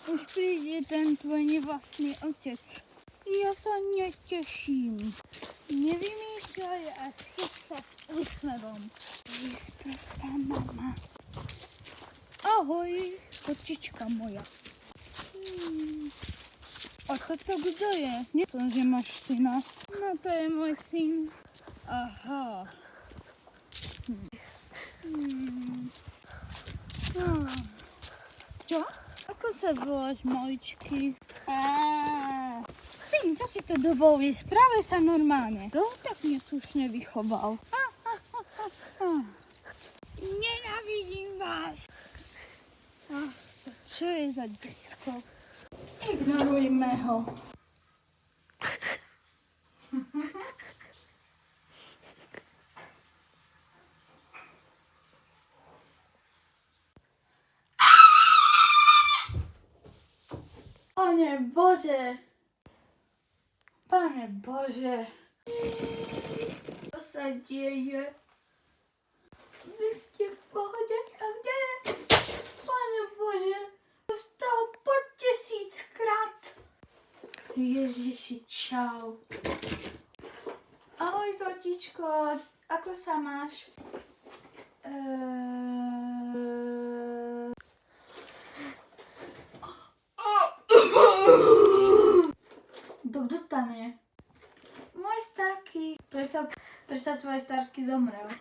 Už príde ten tvoj nevlastný otec. Ja sa neteším. Nevymýšľaj a chyť sa s úsmevom. Vysprostá mama. Ahoj, kočička moja. A toto kto je? Nesom, že máš syna. No to je môj syn. Aha. Čo? Ako sa voláš, maličky? Syn, čo si to dovolíš? Práve sa normálne. Kto tak neslušne vychoval? Nenávidím vás. Čo je za decko? Ignorujme ho. Pane Bože! Pane Bože! Čo sa deje? Vy ste v pohode? A kde je? Pane Bože! Dostal po 1000-krát! Ježiši, čau. Ahoj, zlatíčko. Ako sa máš? Kto tam je? Môj starky. Prečo tvoj starky zomrel?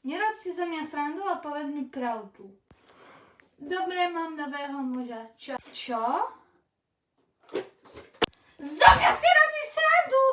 Nerob si zo mňa srandu a povedz mi pravdu. Dobre, mám nového muža. Čo? Zo mňa si robíš srandu?